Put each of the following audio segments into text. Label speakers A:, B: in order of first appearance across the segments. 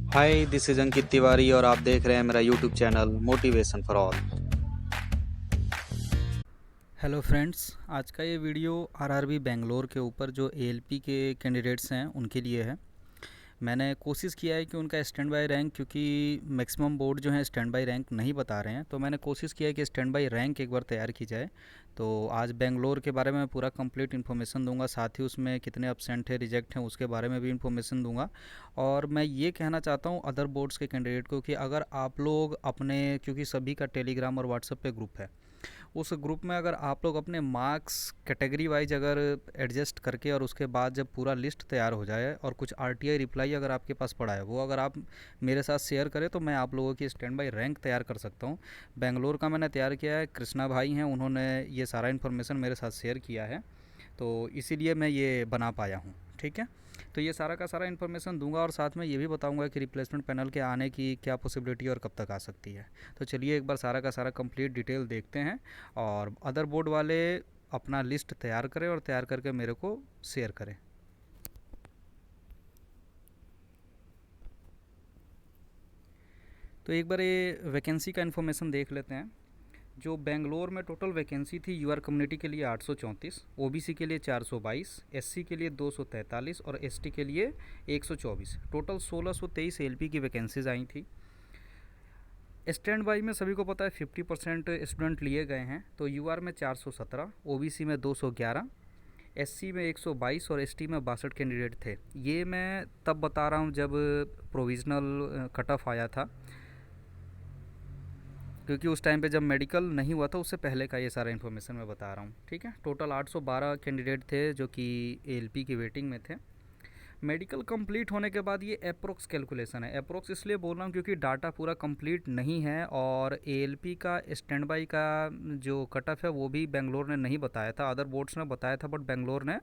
A: Hi, this is Ankit Tiwari और आप देख रहे हैं मेरा YouTube channel motivation for all.
B: Hello friends, आज का ये वीडियो आरआरबी बेंगलोर के ऊपर जो एएलपी के कैंडिडेट्स हैं उनके लिए है। मैंने कोशिश किया है कि उनका स्टैंड बाय रैंक, क्योंकि मैक्सिमम बोर्ड जो है स्टैंड बाय रैंक नहीं बता रहे हैं, तो मैंने कोशिश किया है कि स्टैंड बाय रैंक एक बार तैयार की जाए। तो आज बेंगलोर के बारे में पूरा कंप्लीट इन्फॉर्मेशन दूंगा, साथ ही उसमें कितने अपसेंट है, रिजेक्ट हैं, उसके बारे में भी इन्फॉर्मेशन दूंगा। और मैं ये कहना चाहता हूँ अदर बोर्ड्स के कैंडिडेट को कि अगर आप लोग अपने, क्योंकि सभी का टेलीग्राम और व्हाट्सएप पे ग्रुप है, उस ग्रुप में अगर आप लोग अपने मार्क्स कैटेगरी वाइज अगर एडजस्ट करके और उसके बाद जब पूरा लिस्ट तैयार हो जाए और कुछ आरटीआई रिप्लाई अगर आपके पास पड़ा है, वो अगर आप मेरे साथ शेयर करें तो मैं आप लोगों की स्टैंड बाई रैंक तैयार कर सकता हूँ। बेंगलोर का मैंने तैयार किया है, कृष्णा भाई हैं, उन्होंने ये सारा इन्फॉर्मेशन मेरे साथ शेयर किया है, तो इसीलिए मैं ये बना पाया हूँ। ठीक है, तो ये सारा का सारा इन्फॉर्मेशन दूंगा और साथ में ये भी बताऊंगा कि रिप्लेसमेंट पैनल के आने की क्या पॉसिबिलिटी और कब तक आ सकती है। तो चलिए एक बार सारा का सारा कंप्लीट डिटेल देखते हैं और अदर बोर्ड वाले अपना लिस्ट तैयार करें और तैयार करके मेरे को शेयर करें। तो एक बार ये वैकेंसी का इन्फॉर्मेशन देख लेते हैं। जो बेंगलोर में टोटल वैकेंसी थी यूआर कम्युनिटी के लिए 834, ओबीसी के लिए 422, एससी के लिए 243 और एसटी के लिए 124, टोटल 1623 एलपी की वैकेंसीज आई थी। स्टैंड बाई में सभी को पता है 50% स्टूडेंट लिए गए हैं, तो यूआर में 417, ओबीसी में 211, एससी में 122 और एसटी में 62 कैंडिडेट थे। ये मैं तब बता रहा हूँ जब प्रोविज़नल कट ऑफ आया था, क्योंकि उस टाइम पे जब मेडिकल नहीं हुआ था उससे पहले का ये सारा इन्फॉर्मेशन मैं बता रहा हूँ। ठीक है, टोटल 812 कैंडिडेट थे जो कि एएलपी की वेटिंग में थे। मेडिकल कंप्लीट होने के बाद ये अप्रोक्स कैलकुलेशन है। अप्रोक्स इसलिए बोल रहा हूँ क्योंकि डाटा पूरा कंप्लीट नहीं है और एएलपी का स्टैंड बाई का जो कट ऑफ है वो भी बेंगलोर ने नहीं बताया था, अदर बोर्ड्स ने बताया था बट बेंगलोर ने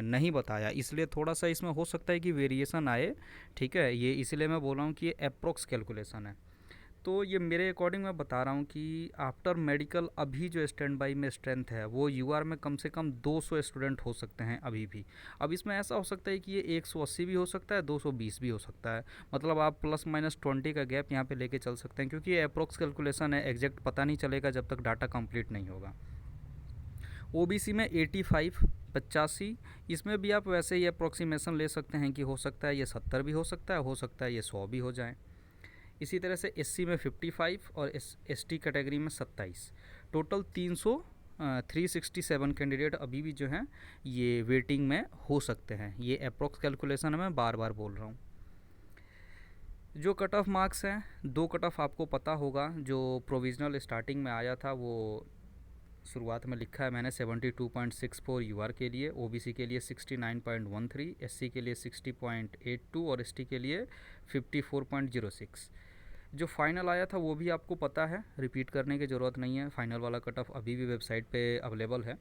B: नहीं बताया, इसलिए थोड़ा सा इसमें हो सकता है कि वेरिएशन आए। ठीक है, ये इसलिए मैं बोल रहा हूँ कि ये अप्रोक्स कैलकुलेशन है। तो ये मेरे अकॉर्डिंग मैं बता रहा हूँ कि आफ्टर मेडिकल अभी जो स्टैंड बाई में स्ट्रेंथ है वो यूआर में कम से कम 200 स्टूडेंट हो सकते हैं अभी भी। अब इसमें ऐसा हो सकता है कि ये 180 भी हो सकता है, 220 भी हो सकता है, मतलब आप प्लस माइनस 20 का गैप यहाँ पे लेके चल सकते हैं, क्योंकि ये अप्रोक्स कैलकुलेशन है, एग्जैक्ट पता नहीं चलेगा जब तक डाटा कंप्लीट नहीं होगा। ओबीसी में 85, 85, इसमें भी आप वैसे ही अप्रोक्सीमेशन ले सकते हैं कि हो सकता है ये 70 भी हो सकता है ये 100 भी हो जाए। इसी तरह से एससी में 55 और एसटी कैटेगरी में 27, टोटल 367 कैंडिडेट अभी भी जो हैं ये वेटिंग में हो सकते हैं। ये अप्रोक्स कैलकुलेशन है, मैं बार बार बोल रहा हूँ। जो कट ऑफ मार्क्स हैं, दो कट ऑफ आपको पता होगा। जो प्रोविज़नल स्टार्टिंग में आया था वो शुरुआत में लिखा है मैंने 72.64 यूआर के लिए, ओबीसी के लिए 69.13, एससी के लिए 60.82 और एसटी के लिए 54.06। जो फाइनल आया था वो भी आपको पता है, रिपीट करने की ज़रूरत नहीं है, फाइनल वाला कट ऑफ अभी भी वेबसाइट पे अवेलेबल है।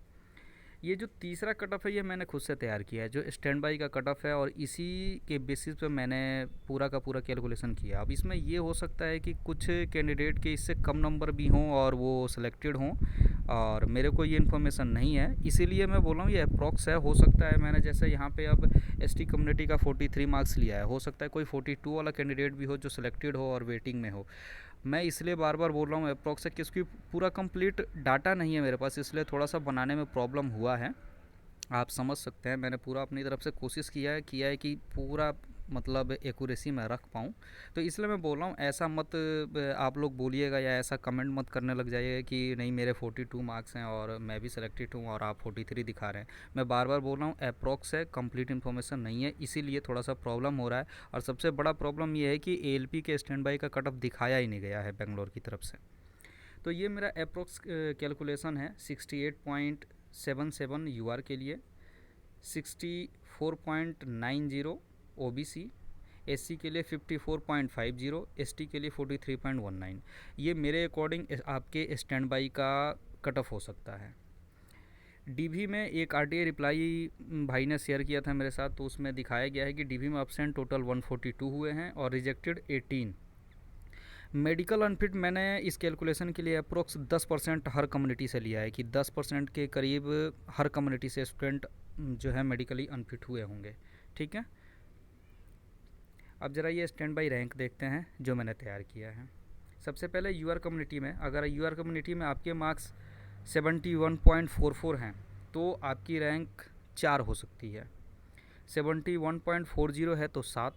B: ये जो तीसरा कट ऑफ है ये मैंने खुद से तैयार किया है, जो स्टैंड बाई का कट ऑफ है, और इसी के बेसिस पे मैंने पूरा का पूरा कैलकुलेशन किया। अब इसमें ये हो सकता है कि कुछ कैंडिडेट के इससे कम नंबर भी हों और वो सिलेक्टेड हों, और मेरे को ये इन्फॉर्मेशन नहीं है, इसीलिए मैं बोल रहा हूँ ये अप्रॉक्स है। हो सकता है मैंने जैसे यहाँ पे अब एसटी कम्युनिटी का 43 मार्क्स लिया है, हो सकता है कोई 42 वाला कैंडिडेट भी हो जो सिलेक्टेड हो और वेटिंग में हो। मैं इसलिए बार बार बोल रहा हूँ अप्रॉक्स है, क्योंकि पूरा कंप्लीट डाटा नहीं है मेरे पास, इसलिए थोड़ा सा बनाने में प्रॉब्लम हुआ है। आप समझ सकते हैं, मैंने पूरा अपनी तरफ से कोशिश किया है कि पूरा मतलब एक्यूरेसी में रख पाऊँ। तो इसलिए मैं बोल रहा हूँ ऐसा मत आप लोग बोलिएगा या ऐसा कमेंट मत करने लग जाइएगा कि नहीं मेरे 42 मार्क्स हैं और मैं भी सिलेक्टेड हूँ और आप 43 दिखा रहे हैं। मैं बार बार बोल रहा हूँ अप्रॉक्स है, कंप्लीट इन्फॉर्मेशन नहीं है, इसीलिए थोड़ा सा प्रॉब्लम हो रहा है। और सबसे बड़ा प्रॉब्लम ये है कि एएलपी के स्टैंड बाई का कट ऑफ दिखाया ही नहीं गया है बेंगलोर की तरफ से। तो ये मेरा अप्रोक्स कैलकुलेशन है 68.77 यूआर के लिए, 64.90 ओबीसी, एससी के लिए 54.50, एसटी के लिए 43.19। ये मेरे अकॉर्डिंग आपके स्टैंड बाई का कट ऑफ हो सकता है। डीवी में एक आरटीआई रिप्लाई भाई ने शेयर किया था मेरे साथ, तो उसमें दिखाया गया है कि डीवी में अपसेंट टोटल 142 हुए हैं और रिजेक्टेड 18। मेडिकल अनफिट मैंने इस कैलकुलेशन के लिए अप्रोक्स 10% हर कम्युनिटी से लिया है कि 10% के करीब हर कम्युनिटी से स्टूडेंट जो है मेडिकली अनफिट हुए होंगे। ठीक है, अब ज़रा ये स्टैंड बाई रैंक देखते हैं जो मैंने तैयार किया है। सबसे पहले यूआर कम्युनिटी में, अगर यूआर कम्युनिटी में आपके मार्क्स 71.44 हैं तो आपकी रैंक 4 हो सकती है। 71.40 है तो 7,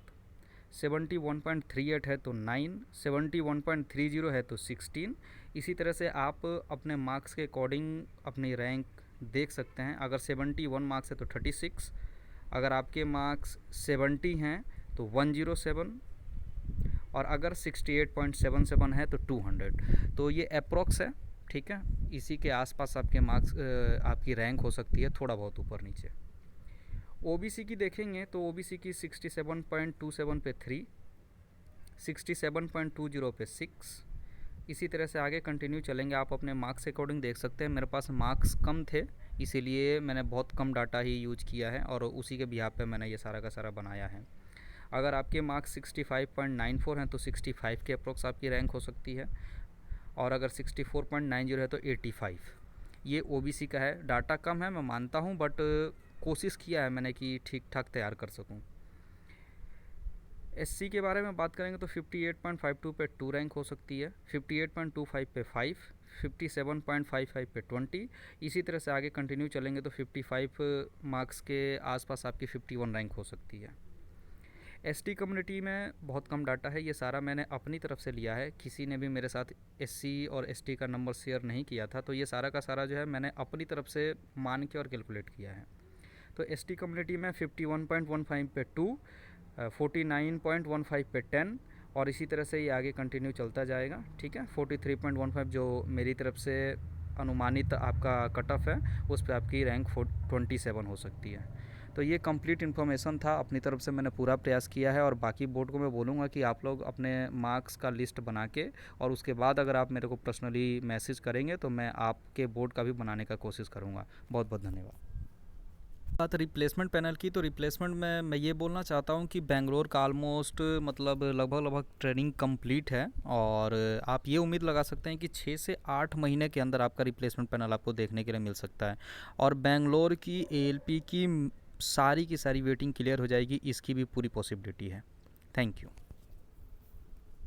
B: 71.38 है तो 9, 71.30 है तो 16। इसी तरह से आप अपने मार्क्स के अकॉर्डिंग अपनी रैंक देख सकते हैं। अगर 71 मार्क्स है तो 36, अगर आपके मार्क्स 70 हैं तो 107, और अगर 68.77 है तो 200। तो ये अप्रॉक्स है, ठीक है। इसी के आसपास आपके मार्क्स आपकी रैंक हो सकती है, थोड़ा बहुत ऊपर नीचे। ओबीसी की देखेंगे तो ओबीसी की 67.27 पे 3, 67.20 पे 6। इसी तरह से आगे कंटिन्यू चलेंगे। आप अपने मार्क्स के अकॉर्डिंग देख सकते हैं। मेरे पास मार्क्स कम थे, इसीलिए मैंने बहुत कम डाटा ही यूज किया है और उसी के बिहाफ पे मैंने ये सारा का सारा बनाया है। अगर आपके मार्क्स 65.94 हैं तो 65 के अप्रोक्स आपकी रैंक हो सकती है, और अगर 64.90 है तो 85। ये ओबीसी का है। डाटा कम है मैं मानता हूँ, बट कोशिश किया है मैंने कि ठीक ठाक तैयार कर सकूँ। एससी के बारे में बात करेंगे तो 58.52 पे 2 रैंक हो सकती है, 58.25 पे 5, 57.55 पे 20। इसी तरह से आगे कंटिन्यू चलेंगे तो 55 मार्क्स के आसपास आपकी 51 रैंक हो सकती है। एसटी कम्युनिटी में बहुत कम डाटा है, ये सारा मैंने अपनी तरफ से लिया है। किसी ने भी मेरे साथ एससी और एसटी का नंबर शेयर नहीं किया था, तो ये सारा का सारा जो है मैंने अपनी तरफ से मान के और कैलकुलेट किया है। तो एसटी कम्युनिटी में 51.15 पे 2, 49.15 पे 10, और इसी तरह से ये आगे कंटिन्यू चलता जाएगा, ठीक है। 43.15 जो मेरी तरफ से अनुमानित आपका कट ऑफ है, उस पर आपकी रैंक 27 हो सकती है। तो ये कंप्लीट इन्फॉर्मेशन था, अपनी तरफ से मैंने पूरा प्रयास किया है। और बाकी बोर्ड को मैं बोलूँगा कि आप लोग अपने मार्क्स का लिस्ट बना के, और उसके बाद अगर आप मेरे को पर्सनली मैसेज करेंगे तो मैं आपके बोर्ड का भी बनाने का कोशिश करूँगा। बहुत बहुत धन्यवाद। बात रिप्लेसमेंट पैनल की, तो रिप्लेसमेंट में मैं ये बोलना चाहता हूँ कि बेंगलोर का ऑलमोस्ट मतलब लगभग ट्रेनिंग कंप्लीट है, और आप ये उम्मीद लगा सकते हैं कि 6 से 8 महीने के अंदर आपका रिप्लेसमेंट पैनल आपको देखने के लिए मिल सकता है। और बेंगलोर की एएलपी की सारी वेटिंग क्लियर हो जाएगी, इसकी भी पूरी पॉसिबिलिटी है। Thank you.